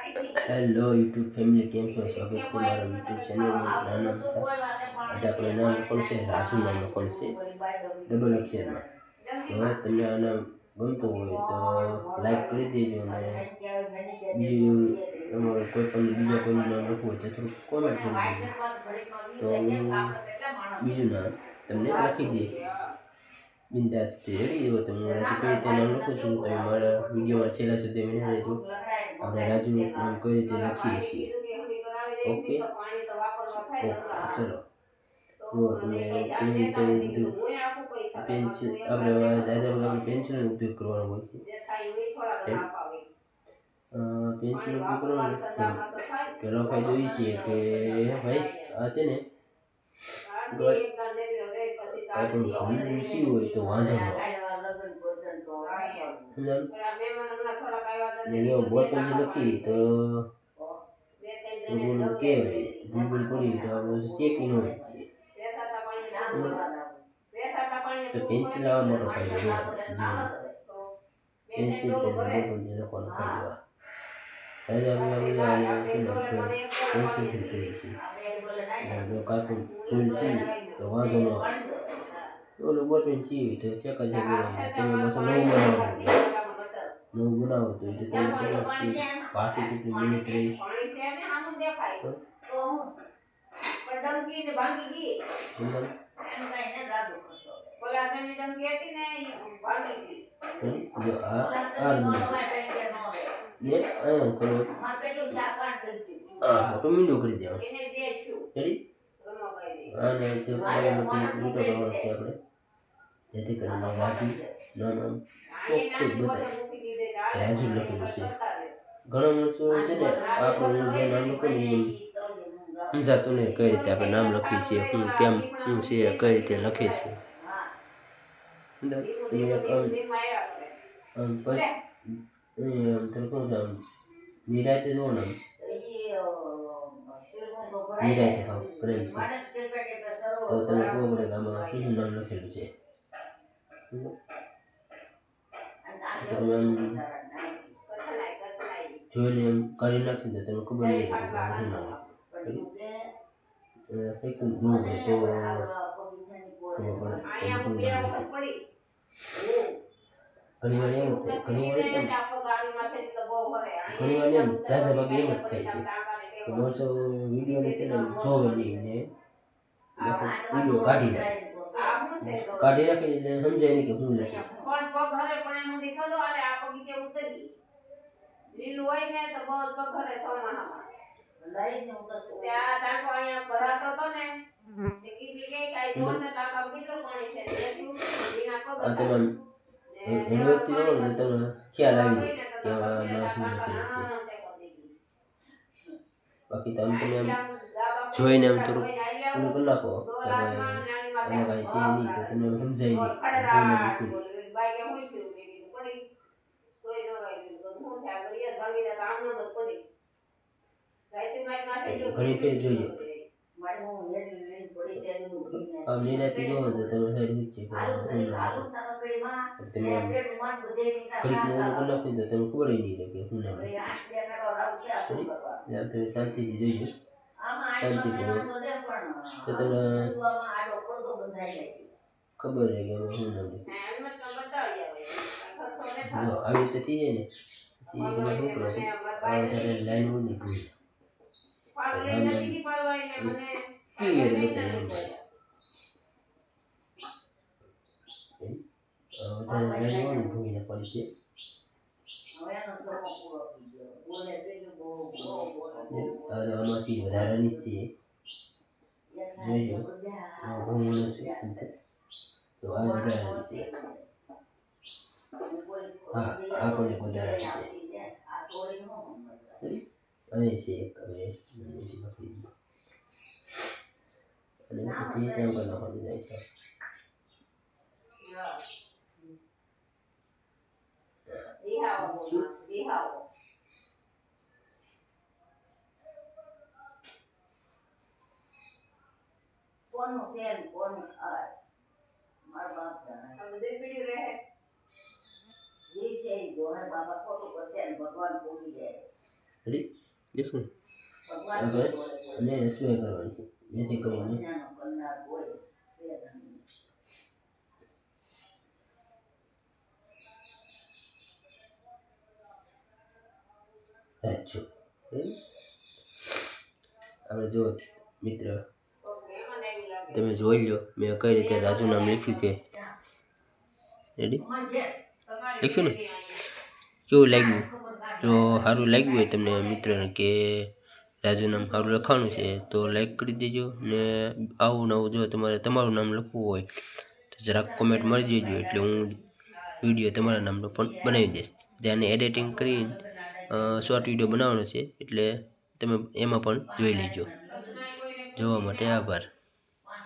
Hello YouTube family, કેમ છો? સ્વાગત છે મારા યુટ્યુબ ચેનલમાં. નામ થાય આજે આપણે નામ લખવાનું છે, રાજુ નામ લખવાનું છે ડબલ અક્ષરમાં. તો તમને આ નામ ગમતું હોય તો લાઈક કરી દેજો, અને બીજું તમારે કોઈ પણ બીજા કોઈનું નામ લખવું હોય તો થોડુંક કોમેન્ટ કરી દેજો, તો હું બીજું નામ તમને લખી દઈએ બિંદાસથી. રેડી જો તો હું રાજુ કઈ રીતે નામ લખું છું, તમે મારા વિડીયોમાં છેલ્લા સુધી મને રહેજો. આપણે રાજુ નામ કઈ રીતે લખીએ છીએ. ઓકે ચલો જો તમે કેવી રીતે બધું પેન્સિલ આપણે દાદા પેન્સિલનો ઉપયોગ કરવાનો હોય છે. પેન્સિલનો ઉપયોગ કરવાનો પહેલો ફાયદો એ છે કે ભાઈ આ છે ને પણ ભૂલ ઊંચી હોય તો વાંધો ન આવે. બોલ પેનથી લખી તો ભૂલ કે ભૂલ પડી તો આપણે ચેકી ન હોય. તો પેન્સિલ આવા મોટો ફાયદો પેન્સિલ તે બોલ પેનથી લખવાનો ફાયદો પેન્સિલથી કરીએ છીએ. જો કાંઈ પણ ભૂલ છે તો વાંધો ન આવે. ઓલું બોલ પેન છે તો શેકા તમે પાછું નવું બનાવો તો તમે પાછી કેટલી મહેનત રહી. જો આ મોટું મીંડું કરી દેવાનું. રેડી આને લીટો કરવાનો છે આપણે, જેથી કરીને રાજુ નામ ચોખ્ખું બતાવે રાજુ લખેલું છે. ઘણા માણસો છે ને આપણે જે નામ લખું ને સમજાતું નહીં કઈ રીતે આપણે નામ લખીએ છીએ, હું કેમ શું છે, કઈ રીતે લખે છે. નિરાતે જો નામ નિરાતે ખાવ પ્રેમથી તો તમે ખબર પડે કે આમાં શું નામ લખેલું છે. તમે આમ જોઈને એમ કરી નાખી તો તમે ખબર નહીં પડે કે શું નામ લખેલું જોવું પડે તો ખબર પડે. ઘણી વાર એમ ઝાઝા ભાગે એમ જ થાય છે કે માણસો વિડીયોને છે ને જોવે નહીં ને વિડીયો કાઢી નાખે એટલે સમજાય નહીં કે હું લખે. લીલું હોય ને તો બહુ ઘરે સોમાનામાં લઈ ને તો ત્યાં ટાંકો અહીંયા ભરાતો હતો ને તે કીધી કે કાઈ જો ને ટાંકા કેટલું પાણી છે એટલું વિના પગ એનો વ્યક્તિ જો ને તમને ખ્યાલ આવી જાય કે આ ના શું લખેલું છે. બાકી તમે જોઈને એમ થોડુંક ઓલું કરી નાખો કે ભાઈ આમાં કાંઈ છે નહીં તો તમને સમજાય નહીં. ઘણી ફેર જોઈએ આ નિરાતે જોવો તો તમે સારી છે તમે ઘડીક મોડું કરી નાખી તો તમે ખબર નહીં કે શું નામ. તમે શાંતિથી જોઈએ શાંતિપૂર્વક તો તમને ખબર છે કે અમે શું નામ. જો આવી રીતે થઈ જાય ને પછી તમે શું કરો આ વધારે લાઈન હોય ને ભૂલ ક્લિયર બતાવી વધારે લાઈન હોય ને ભૂલ નાખવાની છે. આમાંથી વધારાની છે જોઈજો ભૂલ છે તો આ વધારાની છે. હા આ પણ એક વધારાની છે અહીં છે એક હવે અને પછી ત્યાં પર નાખવાનું જાય છે. કોનું છે કોનું મારા બાપ આ બધે પીડી રહે જીવ છે દોહર બાબા ખોટું કરશે ને ભગવાન ભૂલી જાય. રેડી દેખો આપણે અને રસોઈ કરવાની છે જેથી કરીને રાજુ આપણે જો મિત્ર તમે જોઈ લો મેં કઈ રીતે રાજુ નામ લખ્યું છે. રેડી લખ્યું ને કેવું લાગ્યું? જો સારું લાગ્યું હોય તમને મિત્રને કે રાજુ નામ સારું લખવાનું છે તો લાઈક કરી દેજો ને આવું નવું જો તમારું નામ લખવું હોય તો જરાક કોમેન્ટ મળી દેજો એટલે હું વિડીયો તમારા નામનો પણ બનાવી દઈશ. ત્યાંને એડિટિંગ કરીને શોર્ટ વિડીયો બનાવવાનો છે એટલે તમે એમાં પણ જોઈ લેજો. જોવા માટે આભાર.